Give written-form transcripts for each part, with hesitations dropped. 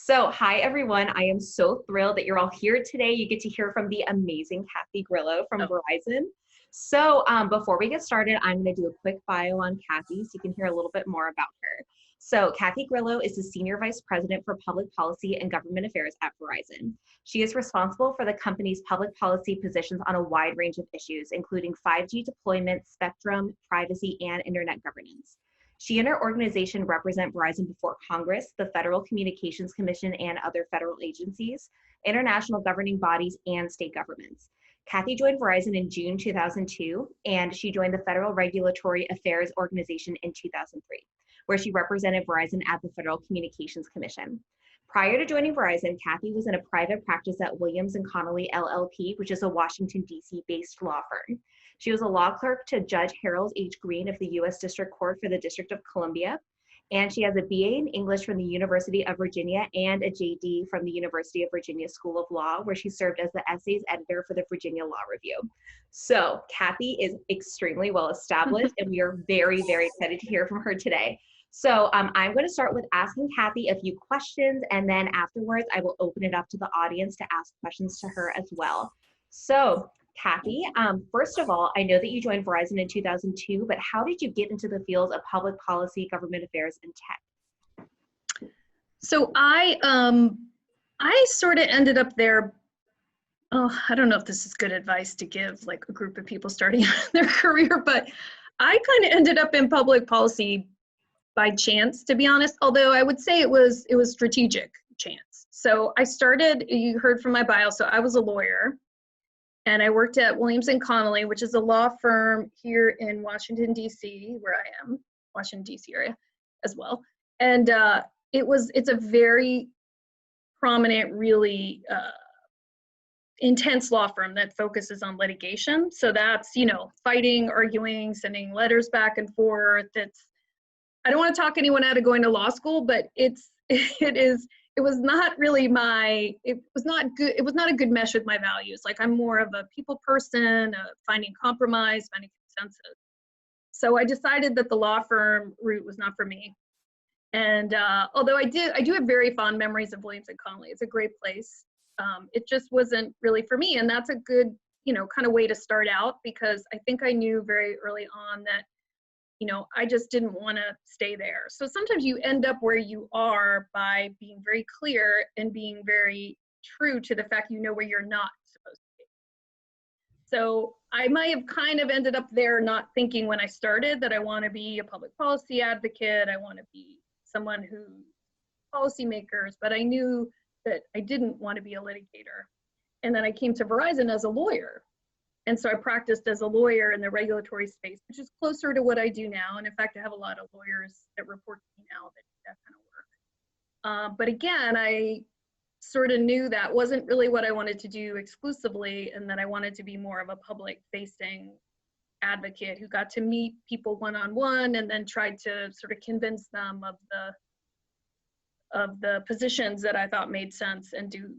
Hi everyone. I am so thrilled that you're all here today. You get to hear from the amazing Kathy Grillo from Oh, Verizon. Before we get started, I'm going to do a quick bio on Kathy so you can hear a little bit more about her. Kathy Grillo is the Senior Vice President for Public Policy and Government Affairs at Verizon. She is responsible for the company's public policy positions on a wide range of issues, including 5G deployment, spectrum, privacy, and internet governance. She and her organization represent Verizon before Congress, the Federal Communications Commission, and other federal agencies, international governing bodies, and state governments. Kathy joined Verizon in June 2002, and she joined the Federal Regulatory Affairs Organization in 2003, where she represented Verizon at the Federal Communications Commission. Prior to joining Verizon, Kathy was in a private practice at Williams & Connolly LLP, which is a Washington, D.C.-based law firm. She was a law clerk to Judge Harold H. Green of the U.S. District Court for the District of Columbia, and she has a BA in English from the University of Virginia and a JD from the University of Virginia School of Law, where she served as the essays editor for the Virginia Law Review. So Kathy is extremely well established, and we are very, very excited to hear from her today. I'm going to start with asking Kathy a few questions, and then afterwards I will open it up to the audience to ask questions to her as well. Kathy, first of all, I know that you joined Verizon in 2002, but how did you get into the fields of public policy, government affairs, and tech? So I sort of ended up there. Oh, I don't know if this is good advice to give like a group of people starting their career, but I kind of ended up in public policy by chance, to be honest. Although I would say it was strategic chance. So I started. You heard from my bio. So I was a lawyer. And I worked at Williams & Connolly, which is a law firm here in Washington, D.C., where I am, Washington, D.C. area as well. And it's a very prominent, really intense law firm that focuses on litigation. So that's, fighting, arguing, sending letters back and forth. I don't want to talk anyone out of going to law school, but it was not really it was not a good mesh with my values. Like, I'm more of a people person, finding compromise, finding consensus. So I decided that the law firm route was not for me. And although I do have very fond memories of Williams & Connolly. It's a great place. It just wasn't really for me. And that's a good, kind of way to start out, because I think I knew very early on that I just didn't want to stay there. So sometimes you end up where you are by being very clear and being very true to the fact where you're not supposed to be. So I might have kind of ended up there not thinking when I started that I want to be a public policy advocate, I want to be someone who policymakers, but I knew that I didn't want to be a litigator. And then I came to Verizon as a lawyer. And so I practiced as a lawyer in the regulatory space, which is closer to what I do now. And in fact, I have a lot of lawyers that report to me now that do that kind of work. But again, I sort of knew that wasn't really what I wanted to do exclusively, and that I wanted to be more of a public-facing advocate who got to meet people one-on-one and then tried to sort of convince them of the positions that I thought made sense and do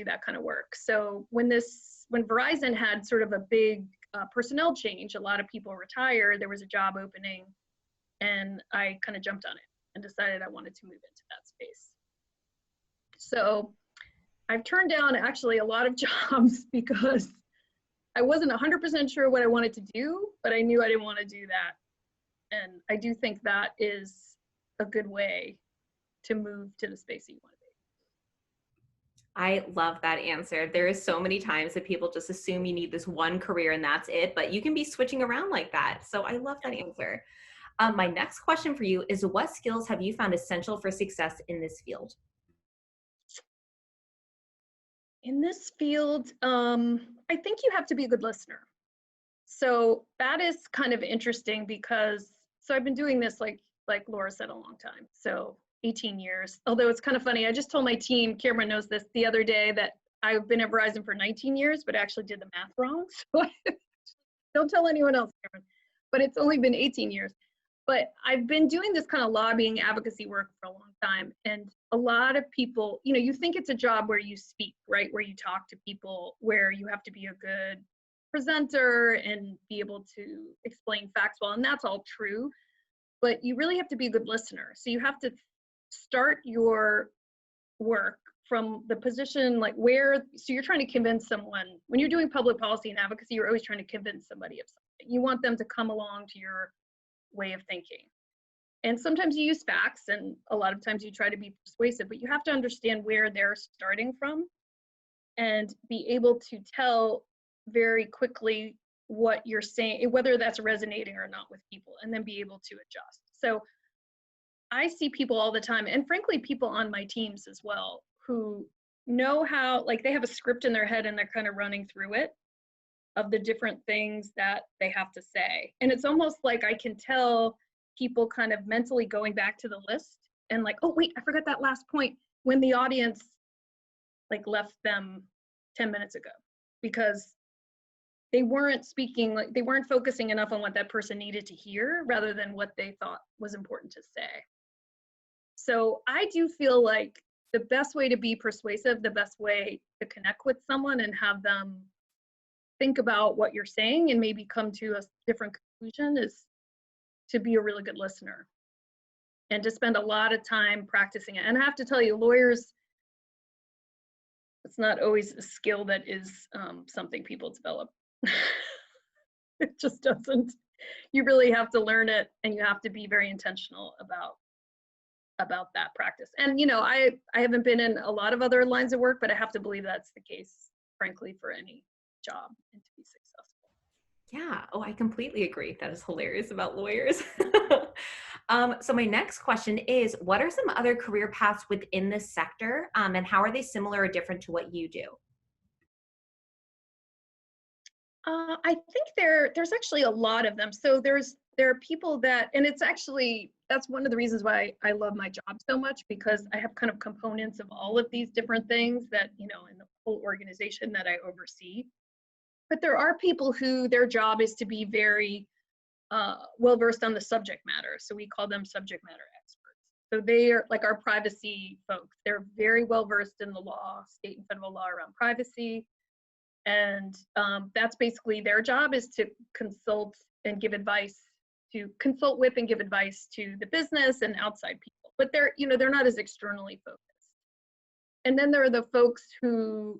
that kind of work. So when Verizon had sort of a big personnel change, a lot of people retired, there was a job opening, and I kind of jumped on it and decided I wanted to move into that space. So I've turned down actually a lot of jobs because I wasn't 100% sure what I wanted to do, but I knew I didn't want to do that. And I do think that is a good way to move to the space that you want to be. I love that answer. There is so many times that people just assume you need this one career and that's it, but you can be switching around like that. So I love that answer. My next question for you is, what skills have you found essential for success in this field? In this field, I think you have to be a good listener. So that is kind of interesting because, I've been doing this, like Laura said, a long time. So 18 years, although it's kind of funny. I just told my team, Cameron knows this, the other day, that I've been at Verizon for 19 years, but actually did the math wrong. So don't tell anyone else, Cameron, but it's only been 18 years. But I've been doing this kind of lobbying advocacy work for a long time. And a lot of people, you think it's a job where you speak, right? Where you talk to people, where you have to be a good presenter and be able to explain facts well. And that's all true. But you really have to be a good listener. So you have to start your work from the position, like so you're trying to convince someone, when you're doing public policy and advocacy, you're always trying to convince somebody of something. You want them to come along to your way of thinking. And sometimes you use facts, and a lot of times you try to be persuasive, but you have to understand where they're starting from and be able to tell very quickly what you're saying, whether that's resonating or not with people, and then be able to adjust. So I see people all the time, and frankly, people on my teams as well, who know how, like, they have a script in their head and they're kind of running through it of the different things that they have to say. And it's almost like I can tell people kind of mentally going back to the list and like, oh wait, I forgot that last point, when the audience like left them 10 minutes ago, because they weren't speaking, like they weren't focusing enough on what that person needed to hear rather than what they thought was important to say. So I do feel like the best way to be persuasive, the best way to connect with someone and have them think about what you're saying and maybe come to a different conclusion is to be a really good listener and to spend a lot of time practicing it. And I have to tell you, lawyers, it's not always a skill that is something people develop. It just doesn't. You really have to learn it, and you have to be very intentional about that practice. And you know, I haven't been in a lot of other lines of work, but I have to believe that's the case, frankly, for any job and to be successful. Yeah. Oh, I completely agree. That is hilarious about lawyers. So my next question is, what are some other career paths within this sector, and how are they similar or different to what you do? I think there's actually a lot of them. So there are people that, and it's actually, that's one of the reasons why I love my job so much, because I have kind of components of all of these different things that, you know, in the whole organization that I oversee. But there are people who their job is to be very well versed on the subject matter. So we call them subject matter experts. So they are like our privacy folks. They're very well versed in the law, state and federal law around privacy. And that's basically their job, is to consult and give advice, to consult with and give advice to the business and outside people. But they're, you know, they're not as externally focused. And then there are the folks who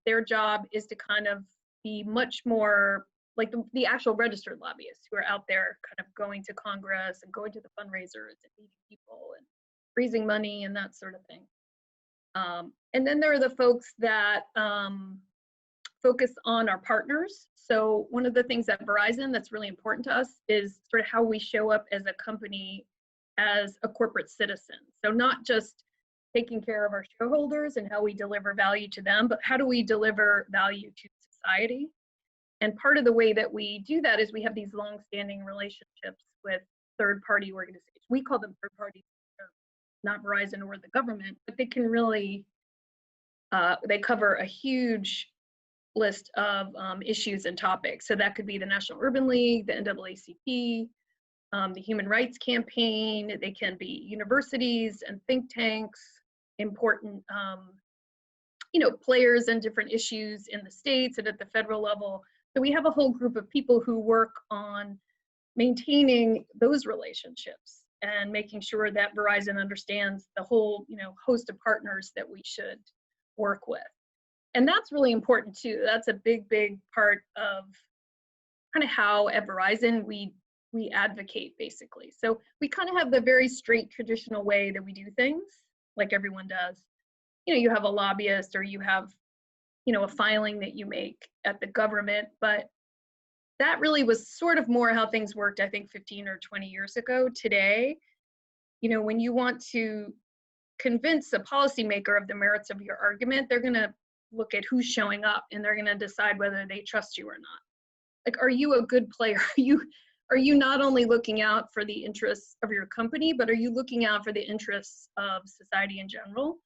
their job is to kind of be much more like the actual registered lobbyists who are out there kind of going to Congress and going to the fundraisers and meeting people and raising money and that sort of thing. And then there are the folks that focus on our partners. So one of the things at Verizon that's really important to us is sort of how we show up as a company, as a corporate citizen. So not just taking care of our shareholders and how we deliver value to them, but how do we deliver value to society? And part of the way that we do that is we have these long-standing relationships with third-party organizations. We call them third parties, not Verizon or the government, but they can really, they cover a huge list of issues and topics. So that could be the National Urban League, the NAACP, the Human Rights Campaign. They can be universities and think tanks, important you know, players in different issues in the states and at the federal level. So we have a whole group of people who work on maintaining those relationships and making sure that Verizon understands the whole, you know, host of partners that we should work with. And that's really important too. That's a big, big part of kind of how at Verizon we advocate, basically. So we kind of have the very straight traditional way that we do things, like everyone does. You know, you have a lobbyist or you have, you know, a filing that you make at the government, but that really was sort of more how things worked, I think 15 or 20 years ago. Today, you know, when you want to convince a policymaker of the merits of your argument, they're going to look at who's showing up and they're going to decide whether they trust you or not. Like, are you a good player? Are you not only looking out for the interests of your company, but are you looking out for the interests of society in general?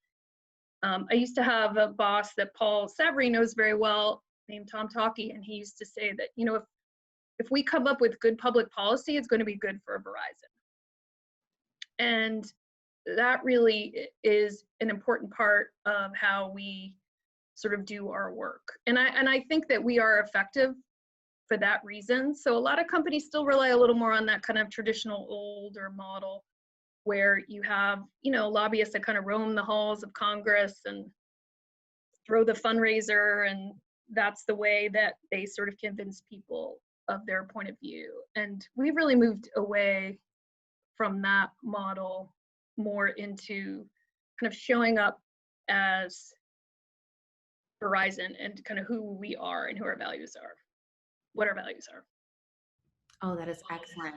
I used to have a boss that Paul Savory knows very well, named Tom Talkie, and he used to say that, you know, if we come up with good public policy, it's going to be good for Verizon. And that really is an important part of how we sort of do our work. And I think that we are effective for that reason. So a lot of companies still rely a little more on that kind of traditional older model, where you have, lobbyists that kind of roam the halls of Congress and throw the fundraiser, and that's the way that they sort of convince people of their point of view. And we've really moved away from that model more into kind of showing up as Verizon and kind of who we are and who our values are, what our values are. Oh, that is excellent.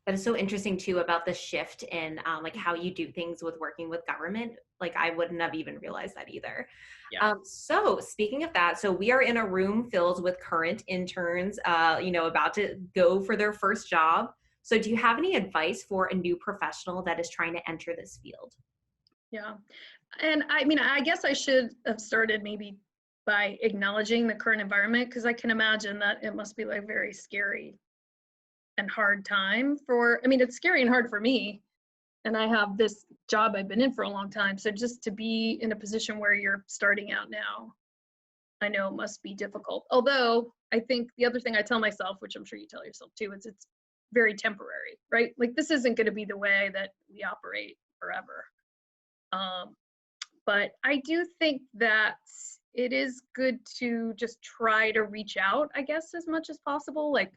That is so interesting too about the shift in like how you do things with working with government. Like I wouldn't have even realized that either. Yeah. So speaking of that, so we are in a room filled with current interns, about to go for their first job. So do you have any advice for a new professional that is trying to enter this field? Yeah. And I mean, I guess I should have started maybe by acknowledging the current environment, because I can imagine that it must be like very scary and hard time it's scary and hard for me. And I have this job I've been in for a long time. So just to be in a position where you're starting out now, I know must be difficult. Although I think the other thing I tell myself, which I'm sure you tell yourself too, is it's very temporary, right? Like this isn't going to be the way that we operate forever. But I do think that it is good to just try to reach out, I guess, as much as possible. Like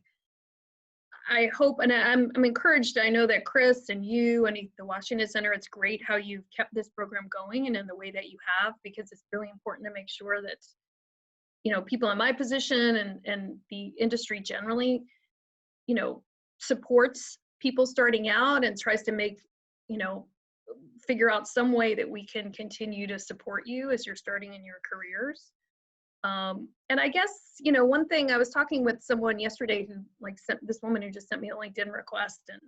I hope, and I'm encouraged. I know that Chris and you and the Washington Center, it's great how you've kept this program going and in the way that you have, because it's really important to make sure that, people in my position and the industry generally, supports people starting out and tries to make, figure out some way that we can continue to support you as you're starting in your careers. And I guess, one thing, I was talking with someone yesterday who sent this woman who just sent me a LinkedIn request, and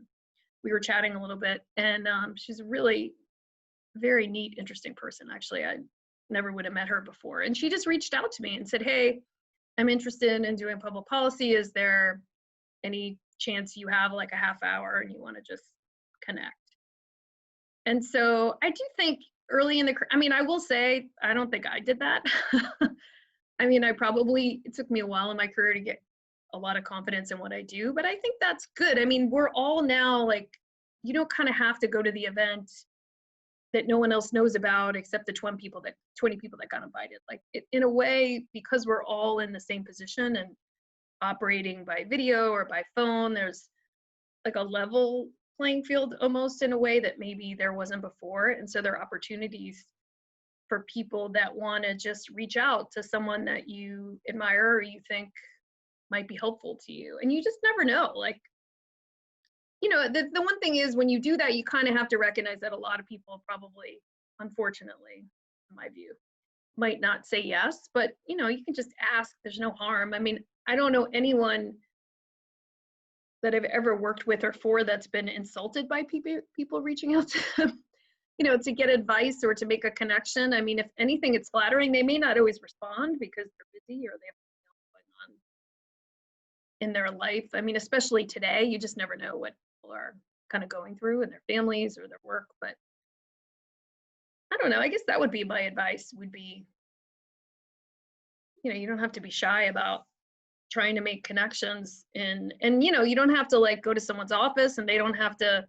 we were chatting a little bit, and she's a really very neat, interesting person. Actually, I never would have met her before. And she just reached out to me and said, hey, I'm interested in doing public policy. Is there any chance you have like a half hour and you want to just connect? And so I do think early in I will say, I don't think I did that. It took me a while in my career to get a lot of confidence in what I do, but I think that's good. We're all now you don't kind of have to go to the event that no one else knows about except the 20 people that got invited. In a way, because we're all in the same position and operating by video or by phone, there's like a level playing field almost, in a way that maybe there wasn't before. And so there are opportunities for people that want to just reach out to someone that you admire or you think might be helpful to you. And you just never know. The one thing is, when you do that, you kind of have to recognize that a lot of people probably, unfortunately, in my view, might not say yes, but you can just ask. There's no harm. I don't know anyone that I've ever worked with or for that's been insulted by people reaching out to them, to get advice or to make a connection. If anything, it's flattering. They may not always respond because they're busy or they have something going on in their life. Especially today, you just never know what people are kind of going through in their families or their work. But I don't know. I guess that would be my advice, would be, you don't have to be shy about trying to make connections, and you don't have to go to someone's office, and they don't have to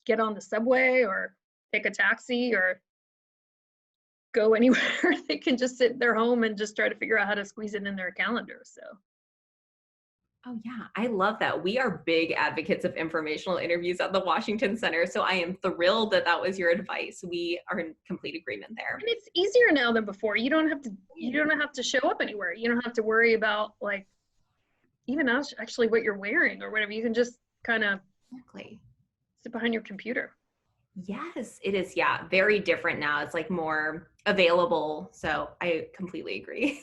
get on the subway or take a taxi or go anywhere. They can just sit in their home and just try to figure out how to squeeze it in their calendar. So Oh yeah, I love that. We are big advocates of informational interviews at the Washington Center. So I am thrilled that that was your advice. We are in complete agreement there. And it's easier now than before. You don't have to show up anywhere. You don't have to worry about even actually what you're wearing or whatever. You can just kind of Exactly. sit behind your computer. Yes, it is. Yeah, very different now. It's more available. So I completely agree.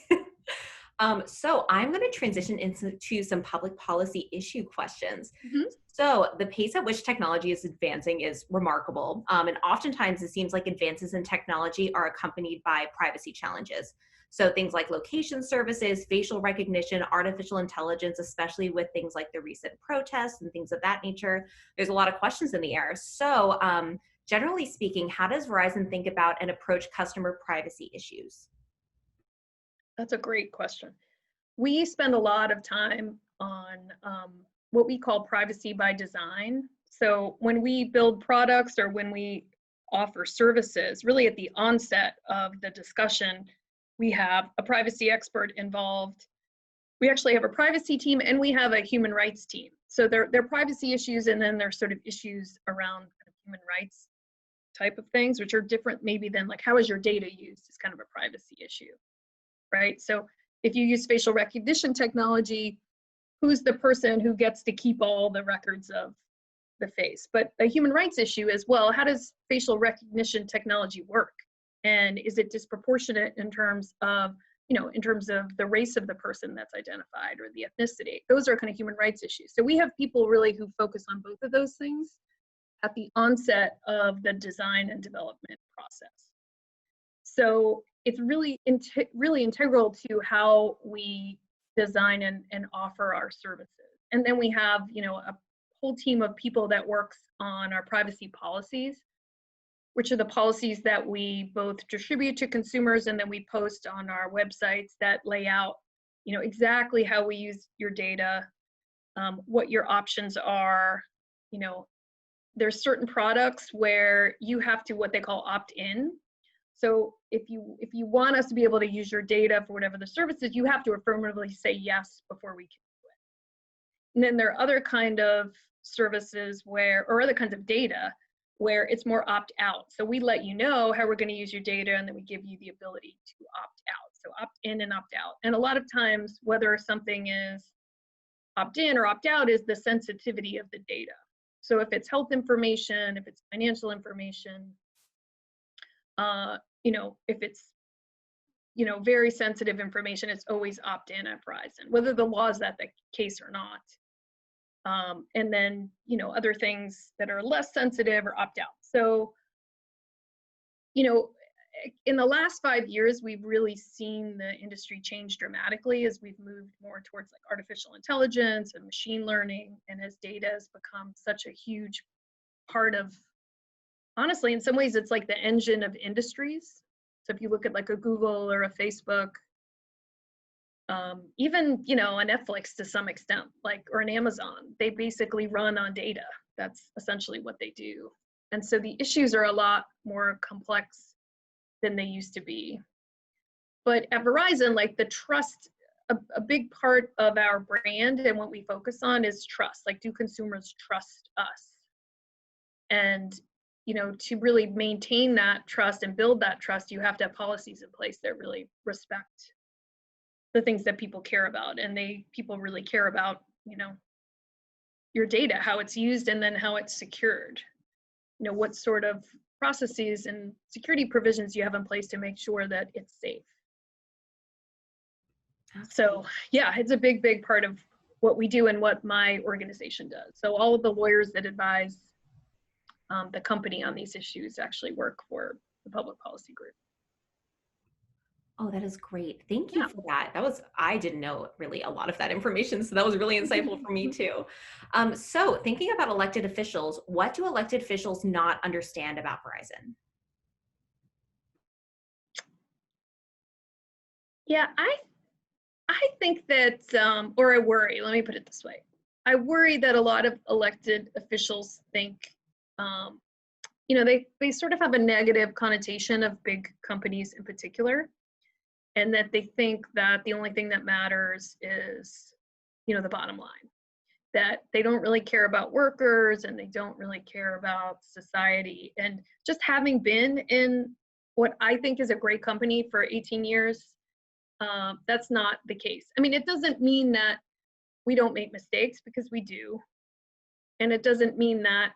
So I'm going to transition into some public policy issue questions. Mm-hmm. So the pace at which technology is advancing is remarkable. And oftentimes it seems like advances in technology are accompanied by privacy challenges. So things like location services, facial recognition, artificial intelligence, especially with things like the recent protests and things of that nature, there's a lot of questions in the air. So generally speaking, how does Verizon think about and approach customer privacy issues? That's a great question. We spend a lot of time on what we call privacy by design. So when we build products or when we offer services, really at the onset of the discussion, we have a privacy expert involved. We actually have a privacy team and we have a human rights team. So they're privacy issues, and then there's sort of issues around kind of human rights type of things, which are different maybe than like how is your data used is kind of a privacy issue, right? So if you use facial recognition technology, who's the person who gets to keep all the records of the face? But a human rights issue is, well, how does facial recognition technology work? And is it disproportionate in terms of, in terms of the race of the person that's identified or the ethnicity? Those are kind of human rights issues. So we have people really who focus on both of those things at the onset of the design and development process. So it's really, really integral to how we design and offer our services. And then we have, a whole team of people that works on our privacy policies, which are the policies that we both distribute to consumers and then we post on our websites that lay out, exactly how we use your data, what your options are. There's certain products where you have to what they call opt in. So if you want us to be able to use your data for whatever the service is, you have to affirmatively say yes before we can do it. And then there are other kind of services or other kinds of data where it's more opt out. So we let you know how we're going to use your data, and then we give you the ability to opt out. So opt in and opt out. And a lot of times, whether something is opt in or opt out is the sensitivity of the data. So if it's health information, if it's financial information, if it's, very sensitive information, it's always opt in at Verizon, whether the law is that the case or not. And then, other things that are less sensitive or opt out. So, in the last 5 years, we've really seen the industry change dramatically as we've moved more towards like artificial intelligence and machine learning, and as data has become such a huge part of, honestly, in some ways, it's like the engine of industries. So if you look at like a Google or a Facebook, even, a Netflix to some extent, or an Amazon, they basically run on data. That's essentially what they do. And so the issues are a lot more complex than they used to be. But at Verizon, like the trust, a big part of our brand and what we focus on is trust. Like, do consumers trust us? And, to really maintain that trust and build that trust, you have to have policies in place that really respect the things that people care about. And people really care about, your data, how it's used, and then how it's secured. What sort of processes and security provisions you have in place to make sure that it's safe. So yeah, it's a big, big part of what we do and what my organization does. So all of the lawyers that advise the company on these issues actually work for the public policy group. Oh, that is great. Thank you for that. I didn't know really a lot of that information, so that was really insightful for me too. So thinking about elected officials, what do elected officials not understand about Verizon? Yeah, I think that, or I worry, let me put it this way. I worry that a lot of elected officials think, they sort of have a negative connotation of big companies in particular, and that they think that the only thing that matters is, the bottom line, that they don't really care about workers and they don't really care about society. And just having been in what I think is a great company for 18 years, that's not the case. I mean, it doesn't mean that we don't make mistakes, because we do. And it doesn't mean that,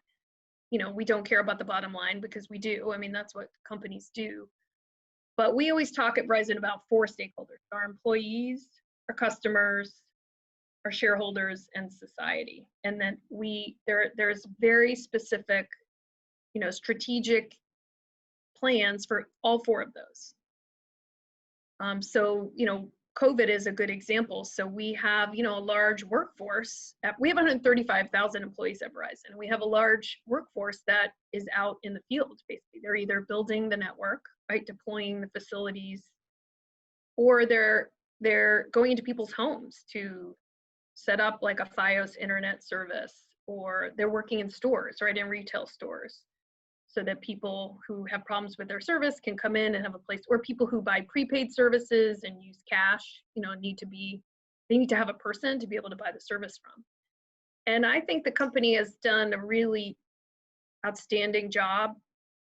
we don't care about the bottom line, because we do. I mean, that's what companies do. But we always talk at Verizon about 4 stakeholders: our employees, our customers, our shareholders, and society. And then there's very specific, strategic plans for all 4 of those. So, COVID is a good example. So we have, a large workforce. We have 135,000 employees at Verizon. We have a large workforce that is out in the field, basically. They're either building the network, right, deploying the facilities, or they're going into people's homes to set up like a FiOS internet service or they're working in stores, right, in retail stores, so that people who have problems with their service can come in and have a place, or people who buy prepaid services and use cash, they need to have a person to be able to buy the service from. And I think the company has done a really outstanding job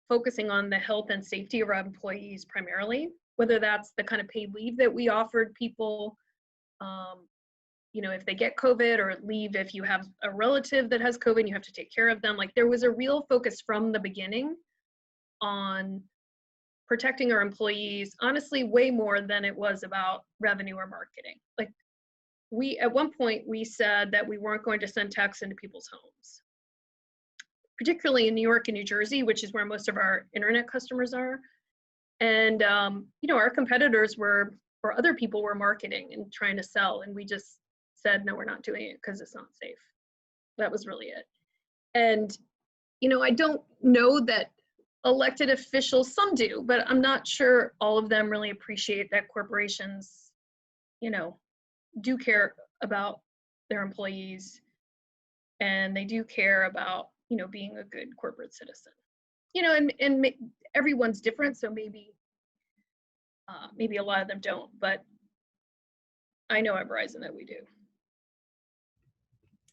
focusing on the health and safety of our employees primarily, whether that's the kind of paid leave that we offered people, if they get COVID, or leave if you have a relative that has COVID and you have to take care of them. Like, there was a real focus from the beginning on protecting our employees, honestly, way more than it was about revenue or marketing. Like, at one point, we said that we weren't going to send texts into people's homes, particularly in New York and New Jersey, which is where most of our internet customers are. And, our competitors or other people were marketing and trying to sell. And we just said, no, we're not doing it because it's not safe. That was really it. And, I don't know that elected officials, some do, but I'm not sure all of them really appreciate that corporations, do care about their employees, and they do care about, being a good corporate citizen. And everyone's different, so maybe a lot of them don't, but I know at Verizon that we do.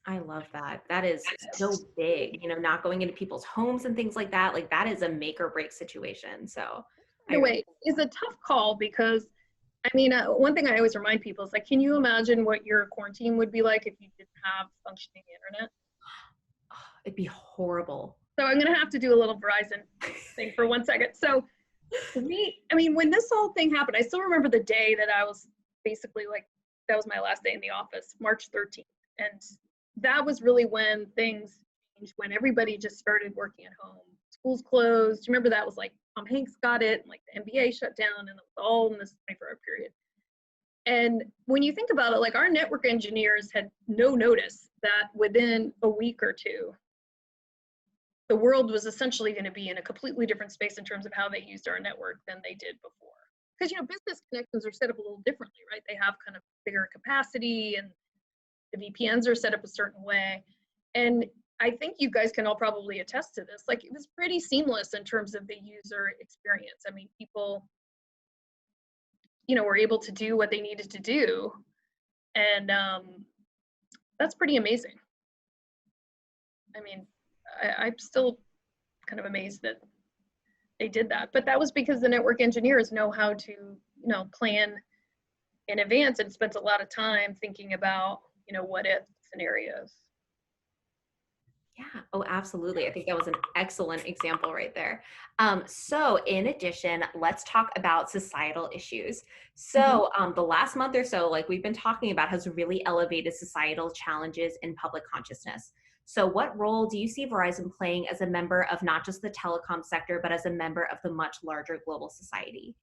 I love that. That is so big, not going into people's homes and things like that. Like, that is a make or break situation. So By the way, it's a tough call because, one thing I always remind people is, like, can you imagine what your quarantine would be like if you didn't have functioning internet? It'd be horrible. So I'm going to have to do a little Verizon thing for 1 second. So when this whole thing happened, I still remember the day that I was basically, like, that was my last day in the office, March 13th. And that was really when things changed, when everybody just started working at home. Schools closed. Remember, that was like Tom Hanks got it, and like the NBA shut down, and it was all in this 24-hour period. And when you think about it, like, our network engineers had no notice that within a week or two, the world was essentially going to be in a completely different space in terms of how they used our network than they did before. Because, business connections are set up a little differently, right? They have kind of bigger capacity, and the VPNs are set up a certain way. And I think you guys can all probably attest to this. Like, it was pretty seamless in terms of the user experience. People, were able to do what they needed to do. And that's pretty amazing. I'm still kind of amazed that they did that. But that was because the network engineers know how to, plan in advance and spent a lot of time thinking about, what if scenarios. Yeah. Oh, absolutely. I think that was an excellent example right there. So in addition, let's talk about societal issues. So the last month or so, like we've been talking about, has really elevated societal challenges in public consciousness. So what role do you see Verizon playing as a member of not just the telecom sector, but as a member of the much larger global society?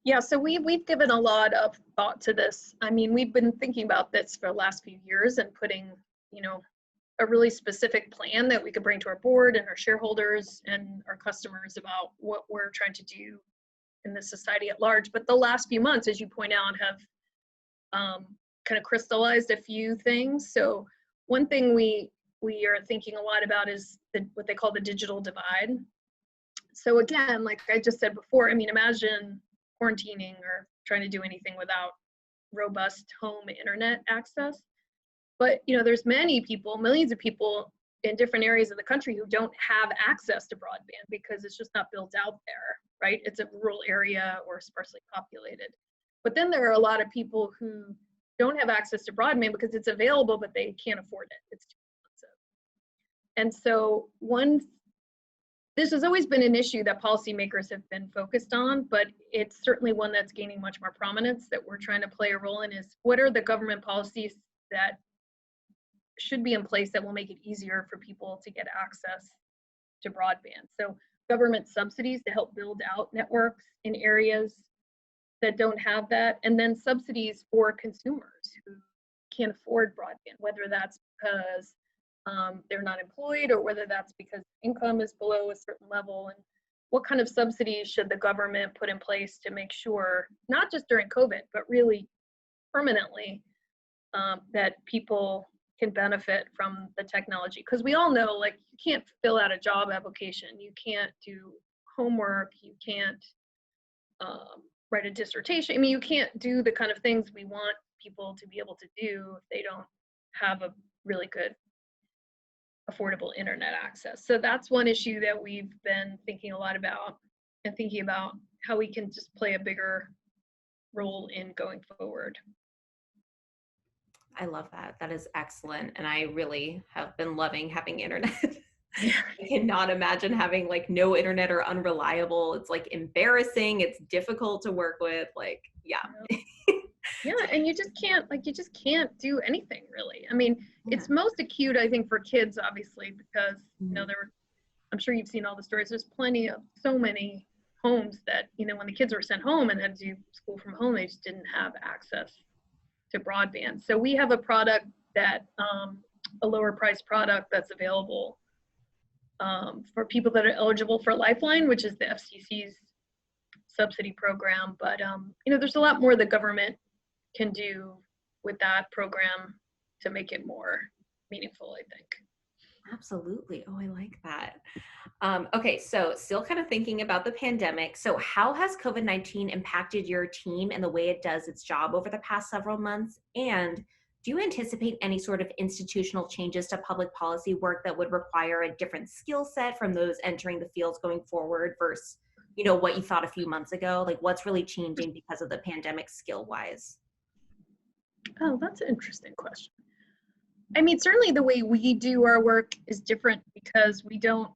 Yeah, so we've given a lot of thought to this. We've been thinking about this for the last few years and putting, a really specific plan that we could bring to our board and our shareholders and our customers about what we're trying to do in the society at large. But the last few months, as you point out, have kind of crystallized a few things. So one thing we are thinking a lot about is what they call the digital divide. So again, like I just said before, imagine quarantining or trying to do anything without robust home internet access. But there's many people, millions of people in different areas of the country who don't have access to broadband because it's just not built out there, right? It's a rural area or sparsely populated. But then there are a lot of people who don't have access to broadband because it's available, but they can't afford it. It's too expensive. And so this has always been an issue that policymakers have been focused on, but it's certainly one that's gaining much more prominence that we're trying to play a role in, is what are the government policies that should be in place that will make it easier for people to get access to broadband. So government subsidies to help build out networks in areas that don't have that, and then subsidies for consumers who can't afford broadband, whether that's because they're not employed or whether that's because income is below a certain level. And what kind of subsidies should the government put in place to make sure, not just during COVID, but really permanently, that people can benefit from the technology. Because we all know, like, you can't fill out a job application, you can't do homework, you can't write a dissertation. I mean, you can't do the kind of things we want people to be able to do if they don't have a really good, affordable internet access. So that's one issue that we've been thinking a lot about, and thinking about how we can just play a bigger role in going forward. I love that. That is excellent. And I really have been loving having internet. Yeah. I cannot imagine having like no internet or unreliable. It's like embarrassing. It's difficult to work with. Like, yeah. Yeah, and you just can't do anything really. I mean, Yeah. it's most acute, I think, for kids, obviously, because Mhm. I'm sure you've seen all the stories. There's plenty of so many homes that, when the kids were sent home and had to do school from home, they just didn't have access to broadband. So we have a product that, a lower price product that's available for people that are eligible for Lifeline, which is the FCC's subsidy program. But, there's a lot more the government can do with that program to make it more meaningful, I think. Absolutely. Oh, I like that. Okay, so still kind of thinking about the pandemic. So, how has COVID-19 impacted your team and the way it does its job over the past several months? And do you anticipate any sort of institutional changes to public policy work that would require a different skill set from those entering the fields going forward versus, what you thought a few months ago? Like, what's really changing because of the pandemic skill-wise? Oh, that's an interesting question. I mean, certainly the way we do our work is different because we don't,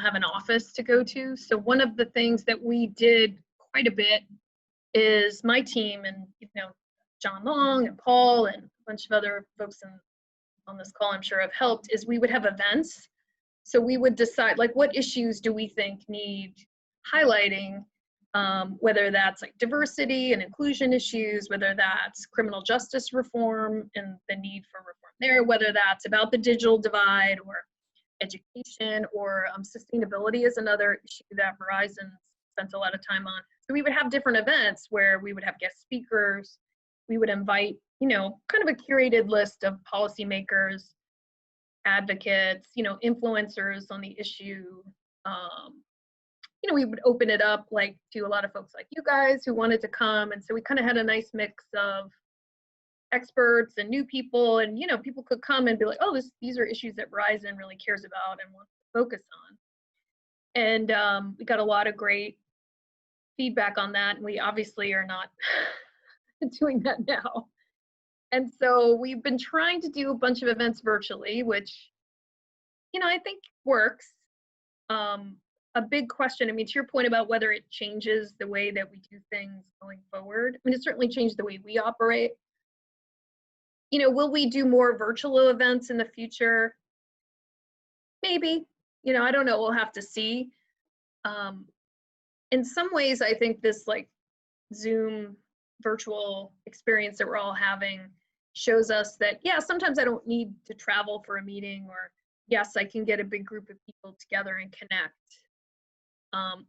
have an office to go to. So one of the things that we did quite a bit is my team and, John Long and Paul and a bunch of other folks on this call, I'm sure have helped, is we would have events. So we would decide, like, what issues do we think need highlighting, whether that's like diversity and inclusion issues, whether that's criminal justice reform and the need for reform there, whether that's about the digital divide or education, or sustainability is another issue that Verizon spent a lot of time on. So we would have different events where we would have guest speakers. We would invite, kind of a curated list of policymakers, advocates, influencers on the issue. We would open it up like to a lot of folks like you guys who wanted to come. And so we kind of had a nice mix of experts and new people, and people could come and be like, oh, these are issues that Verizon really cares about and wants to focus on. And we got a lot of great feedback on that, and we obviously are not doing that now. And so we've been trying to do a bunch of events virtually, which I think works. A big question, I mean, to your point about whether it changes the way that we do things going forward, I mean, it certainly changed the way we operate. Will we do more virtual events in the future? Maybe. I don't know. We'll have to see. In some ways, I think this like Zoom virtual experience that we're all having shows us that, yeah, sometimes I don't need to travel for a meeting, or yes, I can get a big group of people together and connect.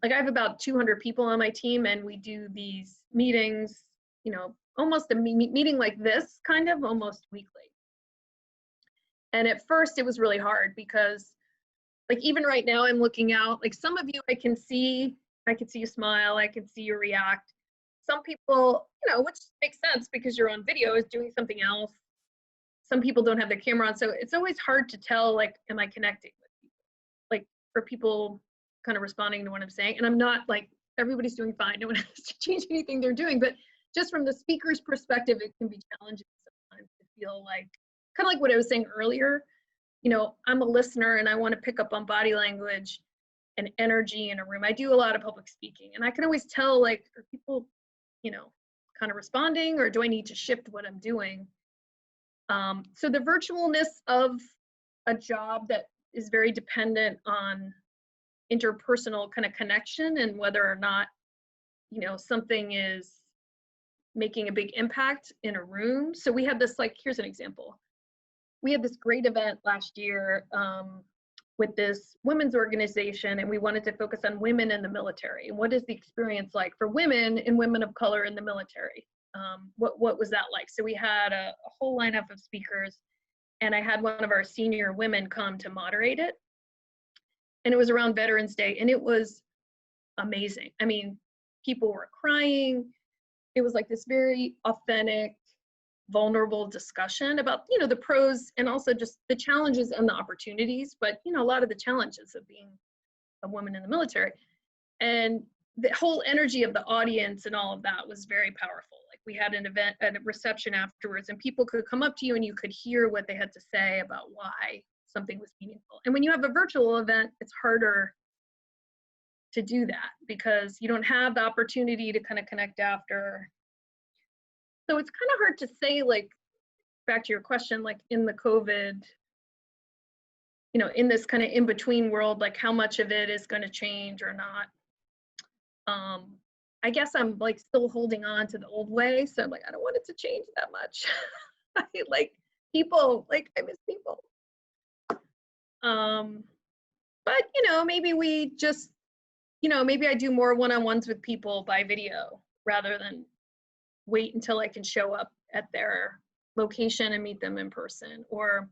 Like I have about 200 people on my team, and we do these meetings, almost a meeting like this, kind of almost weekly. And at first it was really hard because, like, even right now I'm looking out, like some of you I can see you smile, I can see you react. Some people, which makes sense because you're on video, is doing something else. Some people don't have their camera on, so it's always hard to tell, like, am I connecting with people? Like, for people kind of responding to what I'm saying, and I'm not like, everybody's doing fine, no one has to change anything they're doing, but just from the speaker's perspective, it can be challenging sometimes to feel like, kind of like what I was saying earlier, I'm a listener and I want to pick up on body language and energy in a room. I do a lot of public speaking, and I can always tell, like, are people, kind of responding, or do I need to shift what I'm doing? So the virtualness of a job that is very dependent on interpersonal kind of connection, and whether or not, something is making a big impact in a room. So we had this, like, here's an example. We had this great event last year with this women's organization, and we wanted to focus on women in the military. And what is the experience like for women and women of color in the military? What was that like? So we had a whole lineup of speakers, and I had one of our senior women come to moderate it. And it was around Veterans Day, and it was amazing. I mean, people were crying. It was like this very authentic, vulnerable discussion about, you know, the pros and also just the challenges and the opportunities, but, you know, a lot of the challenges of being a woman in the military. And the whole energy of the audience and all of that was very powerful. Like, we had an event, a reception afterwards, and people could come up to you and you could hear what they had to say about why something was meaningful. And when you have a virtual event, it's harder to do that because you don't have the opportunity to kind of connect after. So it's kind of hard to say, like, back to your question, like in the COVID, you know, in this kind of in-between world, like how much of it is going to change or not. I guess I'm like still holding on to the old way. So I'm like, I don't want it to change that much. I like people, like I miss people. But, you know, maybe we just, you know, maybe I do more one-on-ones with people by video rather than wait until I can show up at their location and meet them in person. Or,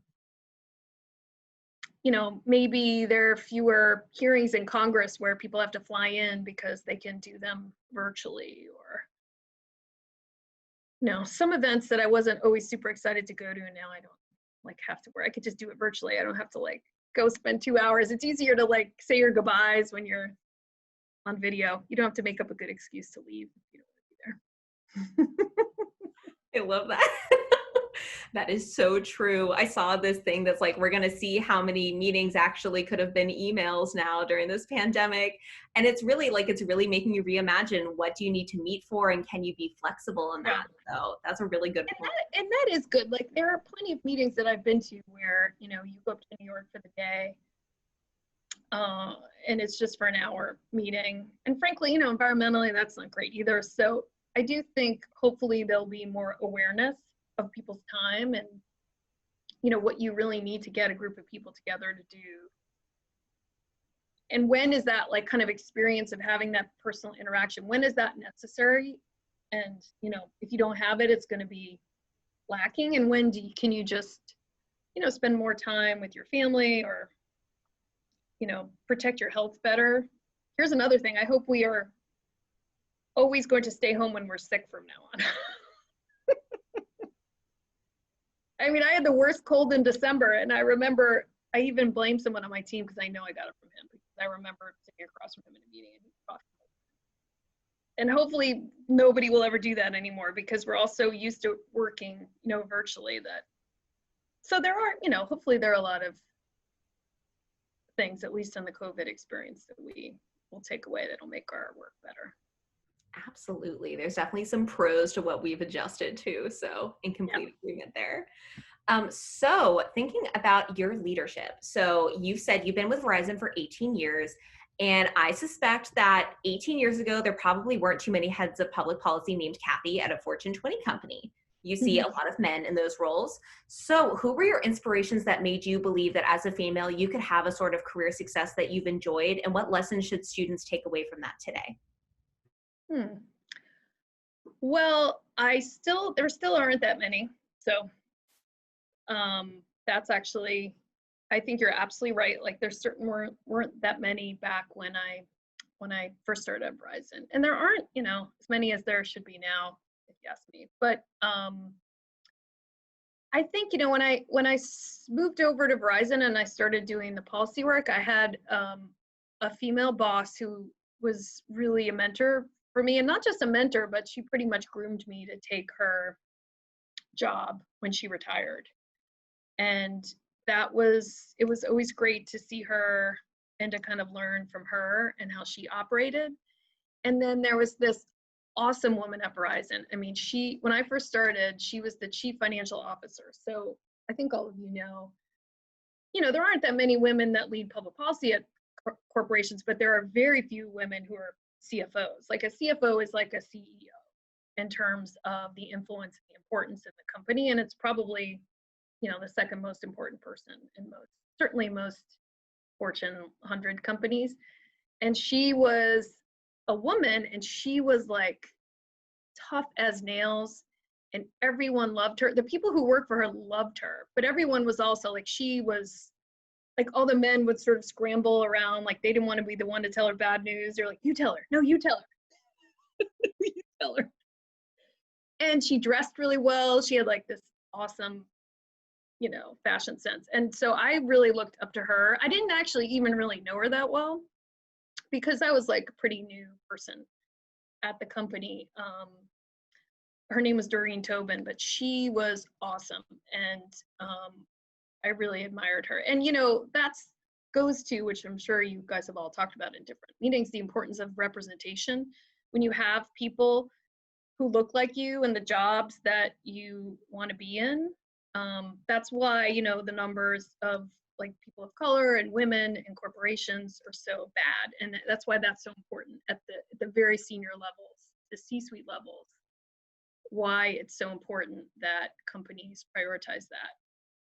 you know, maybe there are fewer hearings in Congress where people have to fly in because they can do them virtually. Or, you know, some events that I wasn't always super excited to go to, and now I don't like have to, where I could just do it virtually. I don't have to like go spend 2 hours. It's easier to like say your goodbyes when you're on video. You don't have to make up a good excuse to leave if you don't want to be there. I love that. That is so true. I saw this thing that's like, we're going to see how many meetings actually could have been emails now during this pandemic. And it's really like, it's really making you reimagine, what do you need to meet for, and can you be flexible in that? Yeah. So that's a really good point. And that is good. Like, there are plenty of meetings that I've been to where, you know, you go up to New York for the day, and it's just for an hour meeting. And frankly, you know, environmentally, that's not great either. So I do think hopefully there'll be more awareness of people's time and, you know, what you really need to get a group of people together to do. And when is that like kind of experience of having that personal interaction, when is that necessary? And, you know, if you don't have it, it's going to be lacking. And when can you just, you know, spend more time with your family, or, you know, protect your health better? Here's another thing. I hope we are always going to stay home when we're sick from now on. I mean, I had the worst cold in December, and I remember I even blamed someone on my team because I know I got it from him, because I remember sitting across from him in a meeting and he talked. And hopefully nobody will ever do that anymore, because we're all so used to working, you know, virtually that. So there are, you know, hopefully there are a lot of things, at least in the COVID experience, that we will take away that'll make our work better. Absolutely. There's definitely some pros to what we've adjusted to. So in complete agreement there. So thinking about your leadership. So you've said you've been with Verizon for 18 years. And I suspect that 18 years ago, there probably weren't too many heads of public policy named Kathy at a Fortune 20 company. You see a lot of men in those roles. So who were your inspirations that made you believe that as a female, you could have a sort of career success that you've enjoyed? And what lessons should students take away from that today? Well, there still aren't that many. So that's actually, I think you're absolutely right. Like, there certainly weren't that many back when I first started at Verizon. And there aren't, you know, as many as there should be now, if you ask me. But I think, you know, when I moved over to Verizon and I started doing the policy work, I had a female boss who was really a mentor for me, and not just a mentor, but she pretty much groomed me to take her job when she retired. And it was always great to see her and to kind of learn from her and how she operated. And then there was this awesome woman at Verizon. I mean, when I first started, she was the chief financial officer. So I think all of you know, there aren't that many women that lead public policy at corporations, but there are very few women who are CFOs. Like, a CFO is like a CEO in terms of the influence and the importance in the company. And it's probably, the second most important person in certainly most Fortune 100 companies. And she was a woman, and she was like tough as nails. and everyone loved her. The people who worked for her loved her, but everyone was also like, she was like, all the men would sort of scramble around, like they didn't want to be the one to tell her bad news. They're like, you tell her. No, you tell her. You tell her. And she dressed really well. She had like this awesome, you know, fashion sense. And so I really looked up to her. I didn't actually even really know her that well because I was like a pretty new person at the company. Her name was Doreen Tobin, but she was awesome. And I really admired her. And, you know, that's goes to, which I'm sure you guys have all talked about in different meetings, the importance of representation. When you have people who look like you in the jobs that you want to be in, that's why, you know, the numbers of like people of color and women in corporations are so bad. And that's why that's so important at the very senior levels, the C-suite levels, why it's so important that companies prioritize that.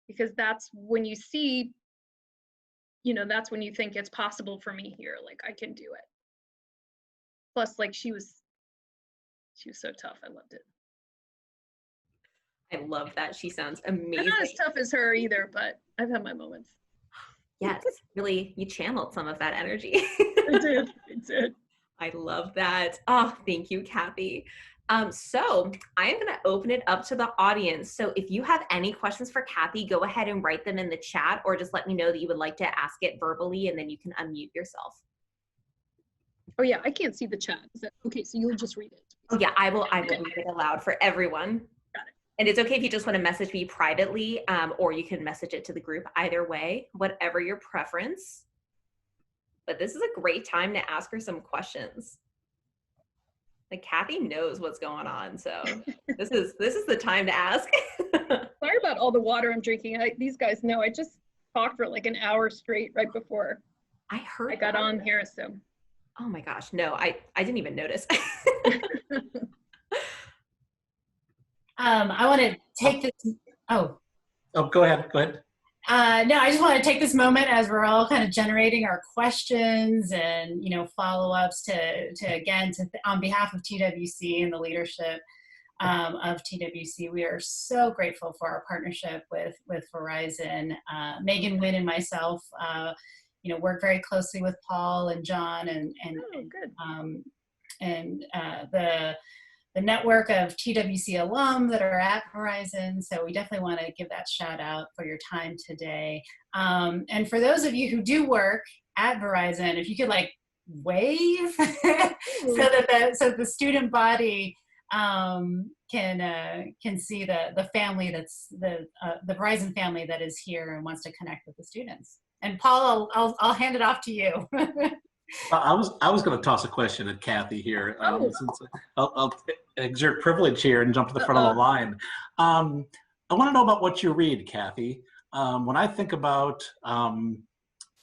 Because that's when you see, you know, that's when you think it's possible for me here, like I can do it. Plus, like she was so tough. I loved it. I love that. She sounds I'm amazing. not as tough as her either, but I've had my moments. Yes, really, you channeled some of that energy. I did. I love that. Oh, thank you, Kathy. So I am going to open it up to the audience. So if you have any questions for Kathy, go ahead and write them in the chat, or just let me know that you would like to ask it verbally, and then you can unmute yourself. Oh yeah, I can't see the chat. Is that okay? So you'll just read it. Oh yeah, I will read it aloud for everyone. Got it. And it's okay if you just want to message me privately, or you can message it to the group. Either way, whatever your preference. But this is a great time to ask her some questions. Like Kathy knows what's going on, so this is the time to ask. Sorry about all the water I'm drinking. These guys know I just talked for like an hour straight right before I heard I got on here. So. Oh my gosh, no, I didn't even notice. I want to take this. Oh, go ahead. No, I just want to take this moment as we're all kind of generating our questions and, you know, follow-ups on behalf of TWC and the leadership of TWC. We are so grateful for our partnership with Verizon. Megan, Wynn, and myself, you know, work very closely with Paul and John and the network of TWC alum that are at Verizon. So we definitely want to give that shout out for your time today. And for those of you who do work at Verizon, if you could like wave so that the student body can see the family that's the Verizon family that is here and wants to connect with the students. And Paul, I'll hand it off to you. I was going to toss a question at Kathy here. Since I'll exert privilege here and jump to the front of the line. I want to know about what you read, Kathy. When I think about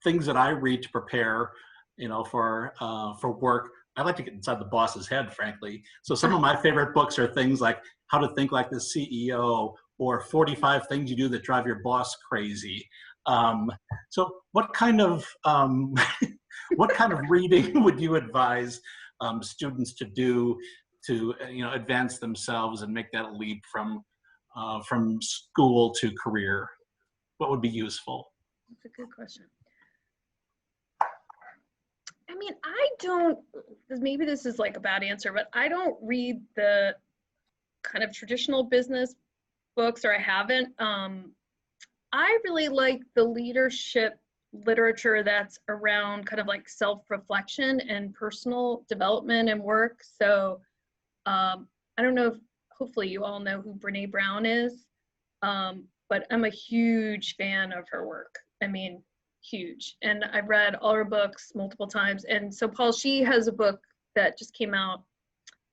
things that I read to prepare, you know, for work, I like to get inside the boss's head, frankly. So some of my favorite books are things like How to Think Like the CEO or 45 Things You Do That Drive Your Boss Crazy. So what kind of reading would you advise students to do to, you know, advance themselves and make that leap from school to career? What would be useful? That's a good question. I mean, I don't, maybe this is like a bad answer, but I don't read the kind of traditional business books, or I haven't. I really like the leadership literature that's around kind of like self-reflection and personal development and work. So I don't know if, hopefully you all know who Brene Brown is, but I'm a huge fan of her work. I mean, huge. And I've read all her books multiple times. And so Paul, she has a book that just came out.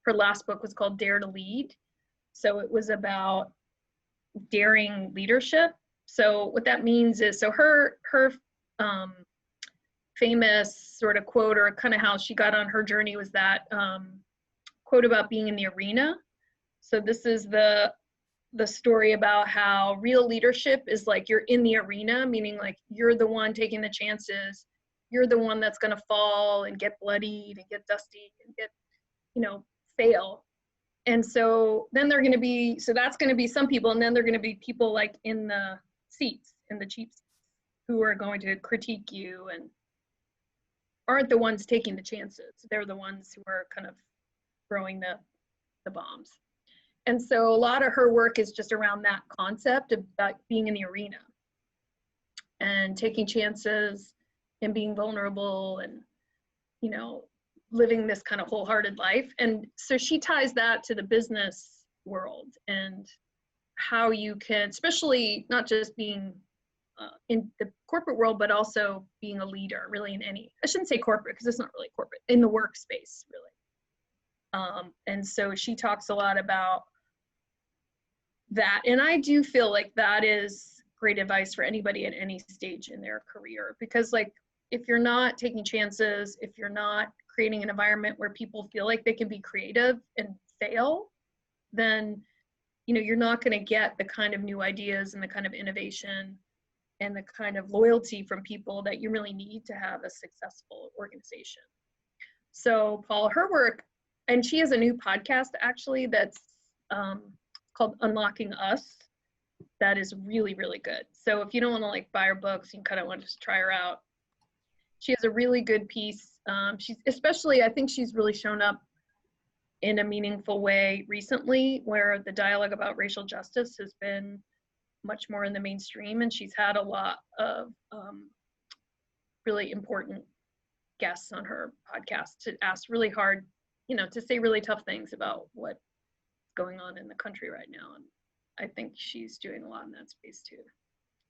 Her last book was called Dare to Lead. So it was about daring leadership. So what that means is, so her famous sort of quote, or kind of how she got on her journey, was that quote about being in the arena. So this is the story about how real leadership is like you're in the arena, meaning like you're the one taking the chances. You're the one that's going to fall and get bloodied and get dusty and get, you know, fail. And so then they're going to be, so that's going to be some people, and then they're going to be people like in the seats, in the cheap seats, who are going to critique you and aren't the ones taking the chances. They're the ones who are kind of throwing the bombs. And so a lot of her work is just around that concept about being in the arena and taking chances and being vulnerable and, you know, living this kind of wholehearted life. And so she ties that to the business world and how you can, especially not just being in the corporate world, but also being a leader really in any, I shouldn't say corporate because it's not really corporate, in the workspace really. And so she talks a lot about that. And I do feel like that is great advice for anybody at any stage in their career, because like, if you're not taking chances, if you're not creating an environment where people feel like they can be creative and fail, then, you know, you're not going to get the kind of new ideas and the kind of innovation and the kind of loyalty from people that you really need to have a successful organization. So Paul, her work, and she has a new podcast actually that's called Unlocking Us. That is really, really good. So if you don't want to like buy her books, you kind of want to just try her out. She has a really good piece. She's especially, I think she's really shown up in a meaningful way recently, where the dialogue about racial justice has been much more in the mainstream, and she's had a lot of really important guests on her podcast to ask really hard, you know, to say really tough things about what's going on in the country right now. And I think she's doing a lot in that space too.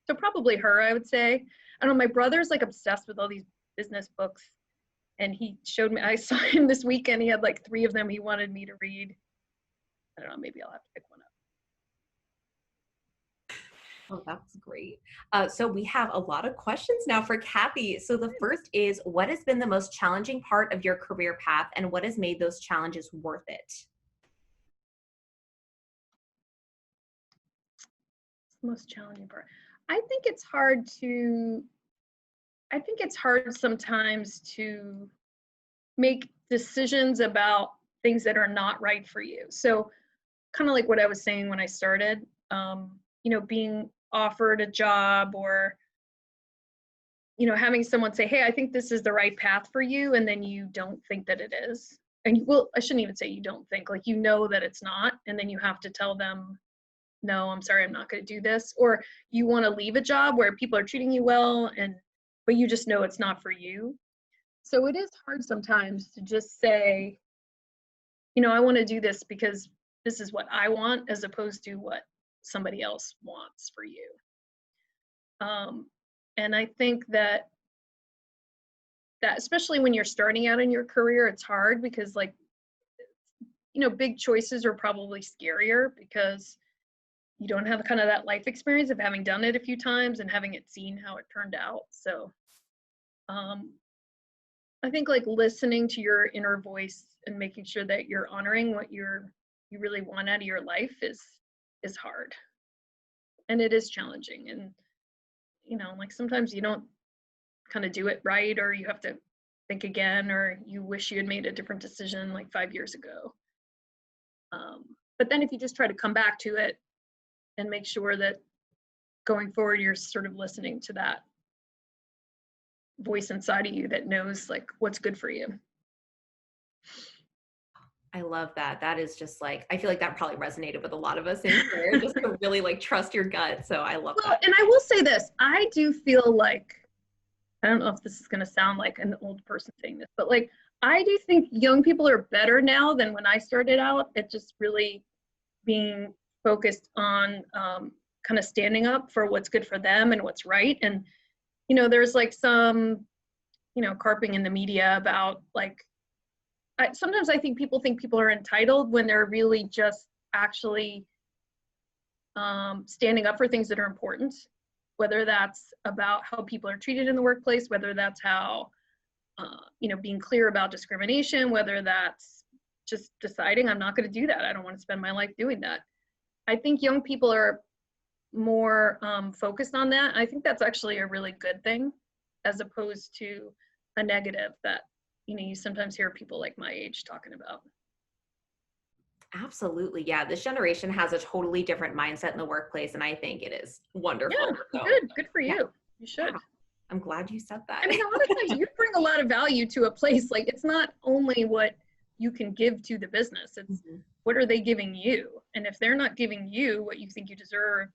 So probably her, I would say. I don't know, my brother's like obsessed with all these business books, and he showed me, I saw him this weekend, he had like 3 of them he wanted me to read. I don't know, maybe I'll have to pick one up. Oh, that's great. So we have a lot of questions now for Kathy. So the first is, what has been the most challenging part of your career path, and what has made those challenges worth it? Most challenging part. I think it's hard sometimes to make decisions about things that are not right for you. So kind of like what I was saying when I started, you know, being offered a job, or, you know, having someone say, hey, I think this is the right path for you, and then you don't think that it is. And you, well, I shouldn't even say you don't think, like, you know that it's not, and then you have to tell them, no, I'm sorry, I'm not going to do this. Or you want to leave a job where people are treating you well, but you just know it's not for you. So it is hard sometimes to just say, you know, I want to do this because this is what I want, as opposed to what somebody else wants for you. And I think that especially when you're starting out in your career, it's hard because, like, you know, big choices are probably scarier because you don't have kind of that life experience of having done it a few times and having it seen how it turned out. So I think like listening to your inner voice and making sure that you're honoring what you really want out of your life is hard. And it is challenging. And, you know, like sometimes you don't kind of do it right, or you have to think again, or you wish you had made a different decision like 5 years ago. But then if you just try to come back to it and make sure that going forward, you're sort of listening to that voice inside of you that knows like what's good for you. I love that. That is just like, I feel like that probably resonated with a lot of us in here, just to really like trust your gut. So I love that. And I will say this, I do feel like, I don't know if this is going to sound like an old person saying this, but like, I do think young people are better now than when I started out at just really being focused on kind of standing up for what's good for them and what's right. And, you know, there's like some, you know, carping in the media about like, sometimes I think people are entitled when they're really just actually standing up for things that are important, whether that's about how people are treated in the workplace, whether that's how, you know, being clear about discrimination, whether that's just deciding I'm not going to do that. I don't want to spend my life doing that. I think young people are more focused on that. I think that's actually a really good thing, as opposed to a negative that, you know, you sometimes hear people like my age talking about. Absolutely. Yeah. This generation has a totally different mindset in the workplace, and I think it is wonderful. Yeah, So, good for yeah, you. You yeah. should. I'm glad you said that. I mean, a lot of times you bring a lot of value to a place. Like, it's not only what you can give to the business, it's what are they giving you? And if they're not giving you what you think you deserve,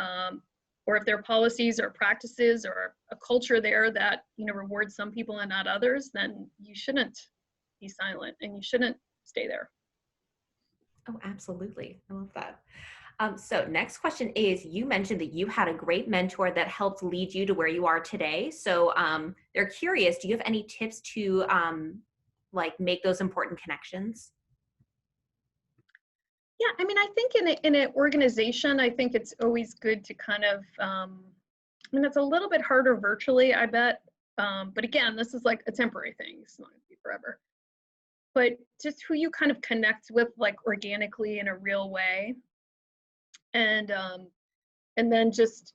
or if there are policies or practices or a culture there that, you know, rewards some people and not others, then you shouldn't be silent and you shouldn't stay there. Oh, absolutely. I love that. So next question is, you mentioned that you had a great mentor that helped lead you to where you are today. So they're curious, do you have any tips to like make those important connections? Yeah, I mean, I think in an organization, I think it's always good to kind of, I mean, it's a little bit harder virtually, I bet. But again, this is like a temporary thing. It's not going to be forever. But just who you kind of connect with, like organically in a real way, and then just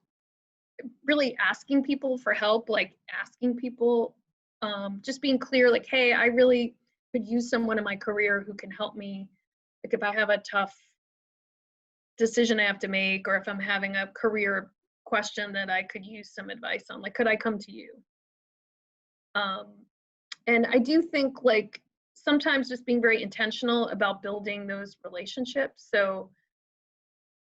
really asking people for help, like asking people, just being clear, like, hey, I really could use someone in my career who can help me. Like if I have a tough decision I have to make, or if I'm having a career question that I could use some advice on, like, could I come to you? And I do think like sometimes just being very intentional about building those relationships. So,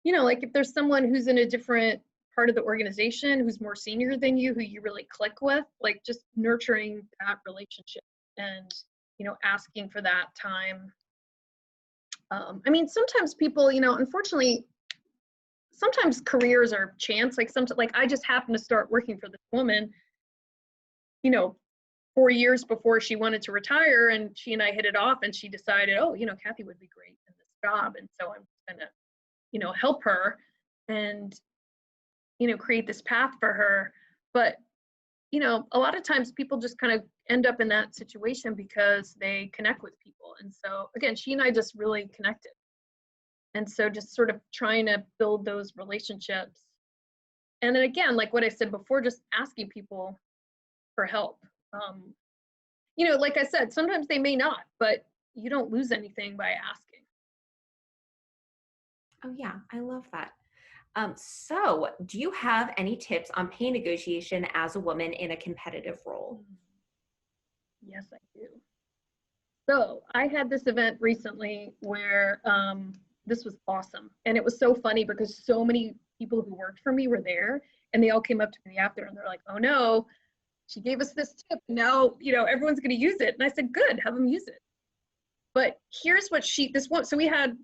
you know, like if there's someone who's in a different part of the organization who's more senior than you, who you really click with, like just nurturing that relationship and, you know, asking for that time. I mean, sometimes people, you know, unfortunately, sometimes careers are chance. Like sometimes, like I just happened to start working for this woman, you know, 4 years before she wanted to retire, and she and I hit it off, and she decided, oh, you know, Kathy would be great in this job, and so I'm gonna, you know, help her and, you know, create this path for her. But, you know, a lot of times people just kind of end up in that situation because they connect with people. And so again, she and I just really connected. And so just sort of trying to build those relationships. And then again, like what I said before, just asking people for help. You know, like I said, sometimes they may not, but you don't lose anything by asking. Oh yeah, I love that. So do you have any tips on pay negotiation as a woman in a competitive role? Yes, I do. So I had this event recently where this was awesome. And it was so funny because so many people who worked for me were there, and they all came up to me after and they're like, oh no, she gave us this tip. Now, you know, everyone's going to use it. And I said, good, have them use it. But here's what this one, so we had,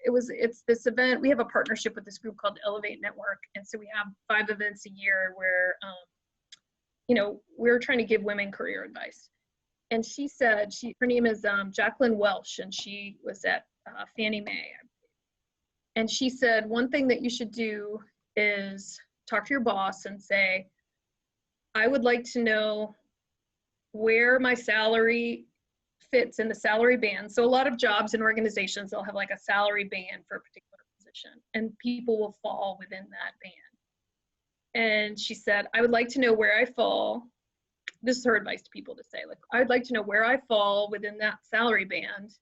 it's this event, we have a partnership with this group called Elevate Network. And so we have 5 events a year where, you know, we're trying to give women career advice. And she said, her name is Jacqueline Welsh, and she was at Fannie Mae. And she said, one thing that you should do is talk to your boss and say, I would like to know where my salary fits in the salary band. So a lot of jobs and organizations, they'll have like a salary band for a particular position, and people will fall within that band. And she said, I would like to know where I fall. This is her advice to people to say, like, I'd like to know where I fall within that salary band,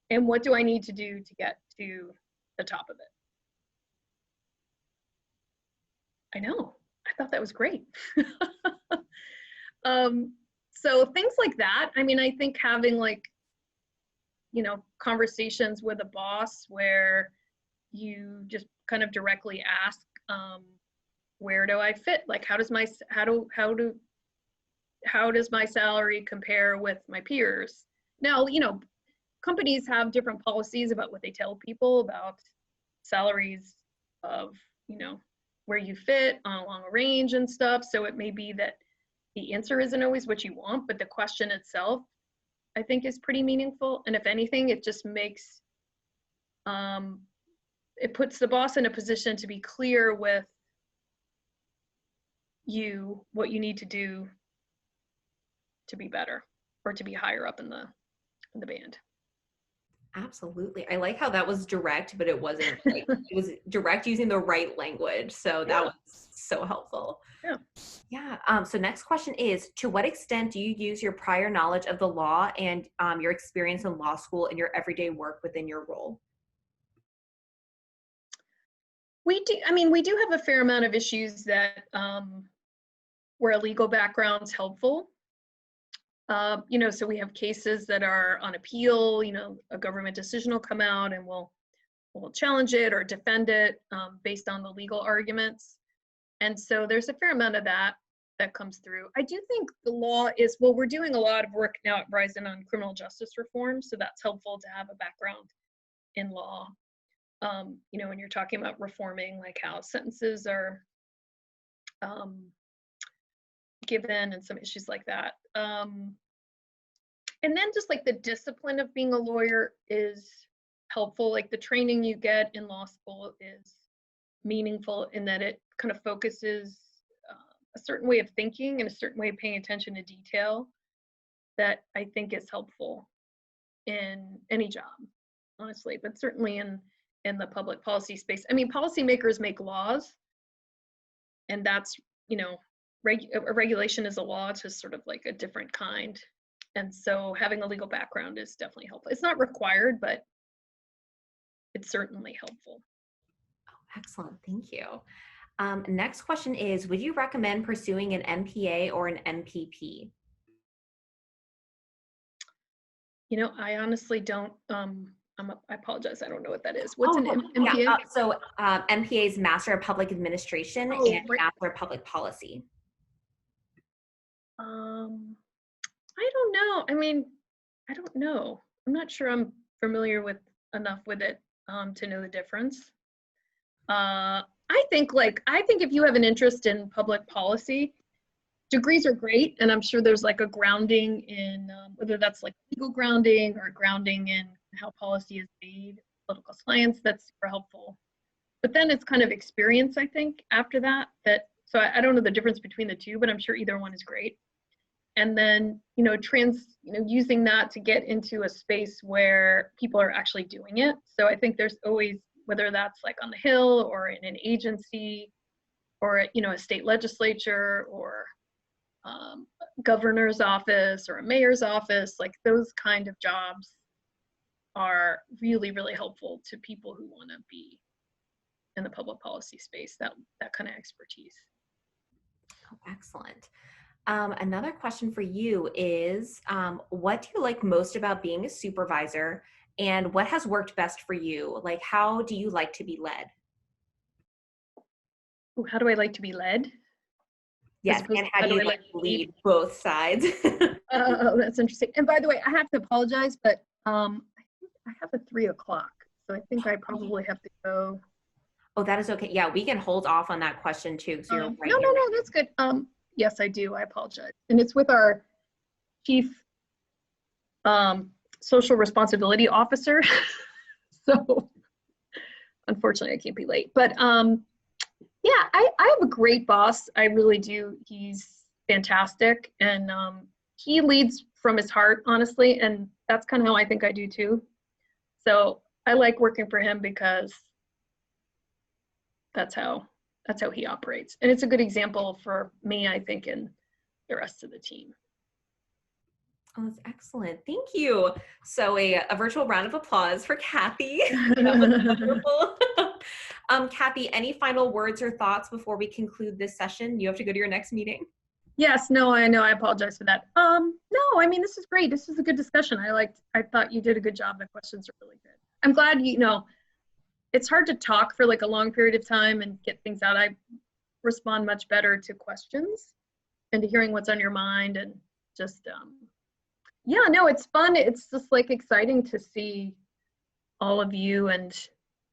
and what do I need to do to get to the top of it. I know, I thought that was great. So things like that. I mean, I think having like, you know, conversations with a boss where you just kind of directly ask, where do I fit? Like, how does my salary compare with my peers? Now, you know, companies have different policies about what they tell people about salaries of, you know, where you fit along a range and stuff. So it may be that the answer isn't always what you want, but the question itself, I think, is pretty meaningful. And if anything, it just makes, it puts the boss in a position to be clear with you what you need to do to be better or to be higher up in the band. Absolutely. I like how that was direct, but it wasn't like, it was direct using the right language. So that was so helpful. Yeah. Yeah. So next question is, to what extent do you use your prior knowledge of the law and your experience in law school in your everyday work within your role? We do, I mean, we do have a fair amount of issues that where a legal background's helpful. You know, so we have cases that are on appeal, you know, a government decision will come out and we'll challenge it or defend it based on the legal arguments. And so there's a fair amount of that comes through. I do think the law is, well, we're doing a lot of work now at Verizon on criminal justice reform, so that's helpful to have a background in law. You know, when you're talking about reforming, like how sentences are given and some issues like that. And then just like the discipline of being a lawyer is helpful. Like the training you get in law school is meaningful in that it kind of focuses a certain way of thinking and a certain way of paying attention to detail that I think is helpful in any job, honestly, but certainly in the public policy space. I mean, policymakers make laws, and that's, you know, a regulation is a law. It's just sort of like a different kind. And so having a legal background is definitely helpful. It's not required, but it's certainly helpful. Oh, excellent. Thank you. Next question is, would you recommend pursuing an MPA or an MPP? You know, I honestly don't, I apologize, I don't know what that is. What's an MPA? Yeah, so MPA is Master of Public Administration and right. Master of Public Policy. I don't know. I mean, I don't know. I'm not sure I'm familiar with enough with it to know the difference. I think if you have an interest in public policy, degrees are great, and I'm sure there's like a grounding in whether that's like legal grounding or grounding in how policy is made, political science, that's super helpful. But then it's kind of experience, I think, after that. So I don't know the difference between the two, but I'm sure either one is great. And then, you know, using that to get into a space where people are actually doing it. So I think there's always, whether that's like on the Hill or in an agency or, you know, a state legislature or governor's office or a mayor's office, like those kind of jobs are really, really helpful to people who want to be in the public policy space, that kind of expertise. Oh, excellent. Another question for you is, what do you like most about being a supervisor, and what has worked best for you? Like, how do you like to be led? Ooh, how do I like to be led? Yes, and how do you like to lead both sides? Oh, that's interesting. And by the way, I have to apologize, but I have a 3 o'clock, so I think I probably have to go. Oh, that is okay. Yeah, we can hold off on that question too, because you're right. No, that's good. Yes, I do. I apologize. And it's with our chief social responsibility officer. So unfortunately, I can't be late. But yeah, I have a great boss. I really do. He's fantastic. And he leads from his heart, honestly. And that's kind of how I think I do too. So I like working for him because that's how he operates. And it's a good example for me, I think, and the rest of the team. Oh, that's excellent. Thank you. So a virtual round of applause for Kathy. That was wonderful. Kathy, any final words or thoughts before we conclude this session? You have to go to your next meeting. Yes, no, I know. I apologize for that. No, I mean, this is great. This is a good discussion. I thought you did a good job. The questions are really good. I'm glad, you know, it's hard to talk for like a long period of time and get things out. I respond much better to questions and to hearing what's on your mind, and just, yeah, no, it's fun. It's just like exciting to see all of you and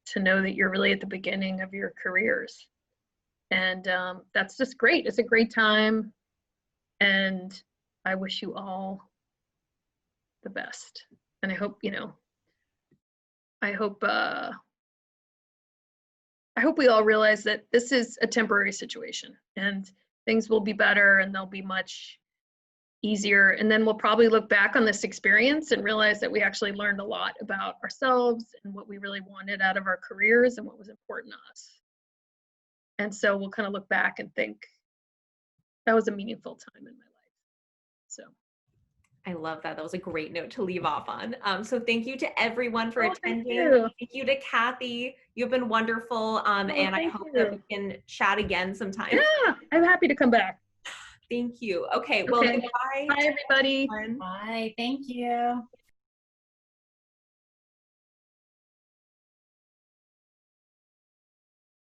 to know that you're really at the beginning of your careers. And that's just great. It's a great time. And I wish you all the best. And I hope, you know, I hope we all realize that this is a temporary situation and things will be better and they'll be much easier. And then we'll probably look back on this experience and realize that we actually learned a lot about ourselves and what we really wanted out of our careers and what was important to us. And so we'll kind of look back and think, that was a meaningful time in my life. So. I love that. That was a great note to leave off on. So thank you to everyone for attending. Thank you to Kathy. You've been wonderful. And I hope that we can chat again sometime. Yeah, I'm happy to come back. Thank you. Okay, well, goodbye. Bye, everybody. Bye. Thank you.